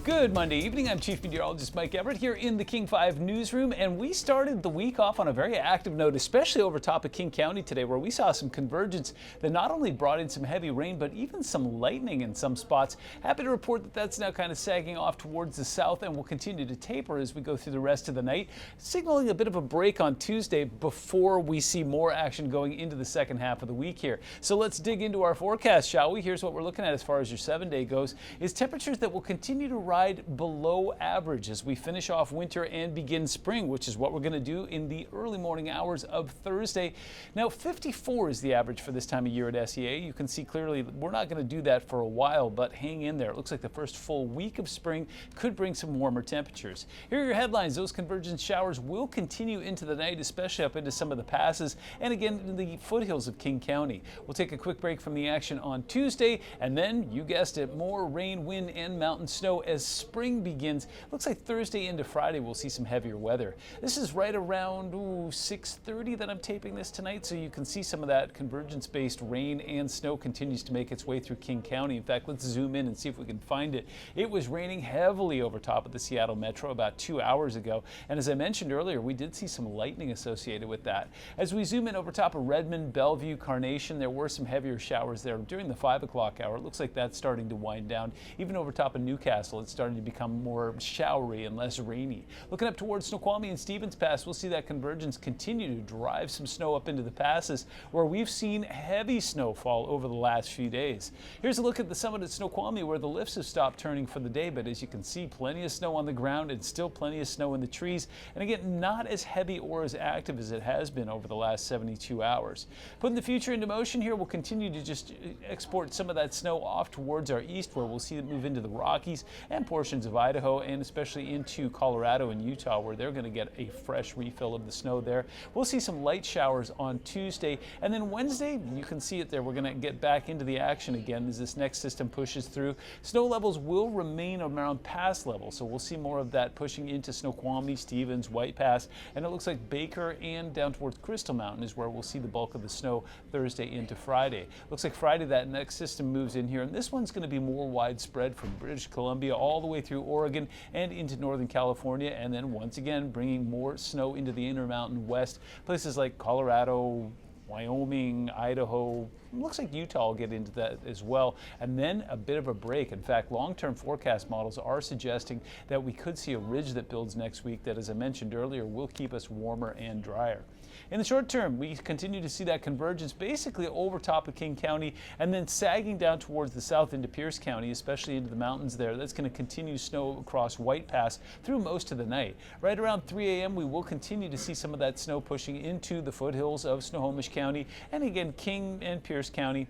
Good Monday evening. I'm Chief Meteorologist Mike Everett here in the King 5 newsroom, and we started the week off on a very active note, especially over top of King County today, where we saw some convergence that not only brought in some heavy rain, but even some lightning in some spots. Happy to report that that's now kind of sagging off towards the south and will continue to taper as we go through the rest of the night, signaling a bit of a break on Tuesday before we see more action going into the second half of the week here. So let's dig into our forecast, shall we? Here's what we're looking at as far as your 7-day goes, is temperatures that will continue to rise below average as we finish off winter and begin spring, which is what we're going to do in the early morning hours of Thursday. Now, 54 is the average for this time of year at SEA. You can see clearly we're not going to do that for a while, but hang in there. It looks like the first full week of spring could bring some warmer temperatures. Here are your headlines. Those convergence showers will continue into the night, especially up into some of the passes and again in the foothills of King County. We'll take a quick break from the action on Tuesday, and then, you guessed it, more rain, wind, and mountain snow as spring begins. Looks like Thursday into Friday we'll see some heavier weather. This is right around 6:30 that I'm taping this tonight, so you can see some of that convergence-based rain and snow continues to make its way through King County. In fact, let's zoom in and see if we can find it. It was raining heavily over top of the Seattle Metro about 2 hours ago, and as I mentioned earlier, we did see some lightning associated with that. As we zoom in over top of Redmond, Bellevue, Carnation, there were some heavier showers there during the 5 o'clock hour. It looks like that's starting to wind down. Even over top of Newcastle, it's starting to become more showery and less rainy. Looking up towards Snoqualmie and Stevens Pass, we'll see that convergence continue to drive some snow up into the passes where we've seen heavy snowfall over the last few days. Here's a look at the summit at Snoqualmie where the lifts have stopped turning for the day, but as you can see, plenty of snow on the ground and still plenty of snow in the trees. And again, not as heavy or as active as it has been over the last 72 hours. Putting the future into motion here, we'll continue to just export some of that snow off towards our east where we'll see it move into the Rockies and portions of Idaho and especially into Colorado and Utah where they're going to get a fresh refill of the snow there. We'll see some light showers on Tuesday, and then Wednesday, you can see it there, we're going to get back into the action again as this next system pushes through. Snow levels will remain around pass level, so we'll see more of that pushing into Snoqualmie, Stevens, White Pass, and it looks like Baker and down towards Crystal Mountain is where we'll see the bulk of the snow Thursday into Friday. Looks like Friday that next system moves in here, and this one's going to be more widespread from British Columbia all the way through Oregon and into Northern California, and then once again bringing more snow into the Intermountain West. Places like Colorado, Wyoming, Idaho, looks like Utah will get into that as well, and then a bit of a break. In fact, long-term forecast models are suggesting that we could see a ridge that builds next week that, as I mentioned earlier, will keep us warmer and drier. In the short term, we continue to see that convergence basically over top of King County and then sagging down towards the south into Pierce County, especially into the mountains there. That's going to continue snow across White Pass through most of the night. Right around 3 a.m., we will continue to see some of that snow pushing into the foothills of Snohomish County and again King and Pierce County.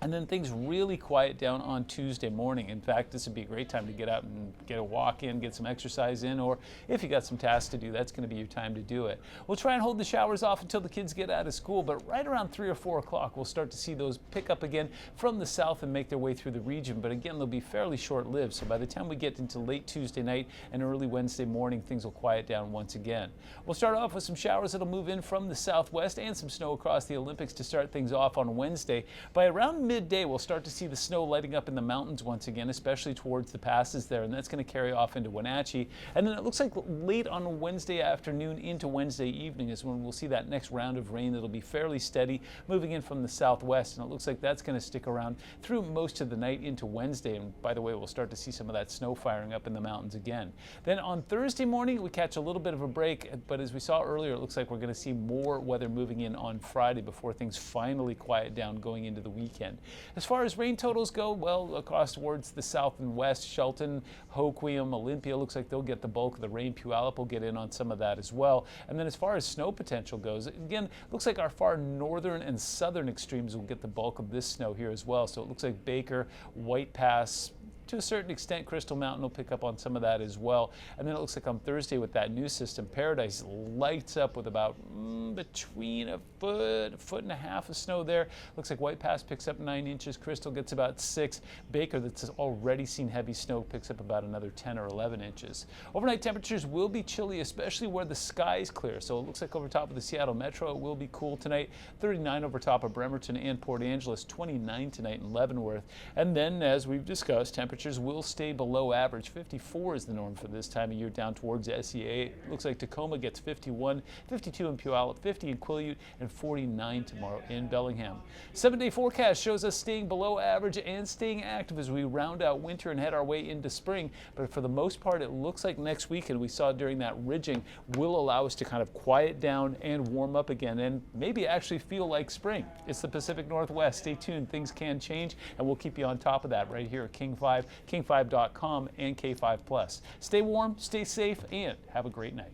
And then things really quiet down on Tuesday morning. In fact, this would be a great time to get out and get a walk in, get some exercise in, or if you got some tasks to do, that's going to be your time to do it. We'll try and hold the showers off until the kids get out of school, but right around 3 or 4 o'clock, we'll start to see those pick up again from the south and make their way through the region. But again, they'll be fairly short-lived, so by the time we get into late Tuesday night and early Wednesday morning, things will quiet down once again. We'll start off with some showers that'll move in from the southwest and some snow across the Olympics to start things off on Wednesday. By around midday, we'll start to see the snow lighting up in the mountains once again, especially towards the passes there, and that's going to carry off into Wenatchee. And then it looks like late on Wednesday afternoon into Wednesday evening is when we'll see that next round of rain that'll be fairly steady, moving in from the southwest, and it looks like that's going to stick around through most of the night into Wednesday. And by the way, we'll start to see some of that snow firing up in the mountains again. Then on Thursday morning, we catch a little bit of a break, but as we saw earlier, it looks like we're going to see more weather moving in on Friday before things finally quiet down going into the weekend. As far as rain totals go, well, across towards the south and west, Shelton, Hoquiam, Olympia, looks like they'll get the bulk of the rain. Puyallup will get in on some of that as well. And then as far as snow potential goes, again, looks like our far northern and southern extremes will get the bulk of this snow here as well. So it looks like Baker, White Pass, to a certain extent, Crystal Mountain will pick up on some of that as well. And then it looks like on Thursday with that new system, Paradise lights up with about between a foot and a half of snow there. Looks like White Pass picks up 9 inches. Crystal gets about 6. Baker, that's already seen heavy snow, picks up about another 10 or 11 inches. Overnight temperatures will be chilly, especially where the sky is clear. So it looks like over top of the Seattle Metro, it will be cool tonight. 39 over top of Bremerton and Port Angeles, 29 tonight in Leavenworth. And then, as we've discussed, temperatures temperatures will stay below average. 54 is the norm for this time of year down towards SEA. It looks like Tacoma gets 51, 52 in Puyallup, 50 in Quileute, and 49 tomorrow in Bellingham. 7-day forecast shows us staying below average and staying active as we round out winter and head our way into spring. But for the most part, it looks like next weekend we saw during that ridging will allow us to kind of quiet down and warm up again and maybe actually feel like spring. It's the Pacific Northwest. Stay tuned. Things can change, and we'll keep you on top of that right here at King 5, king5.com, and K5 Plus. Stay warm, stay safe, and have a great night.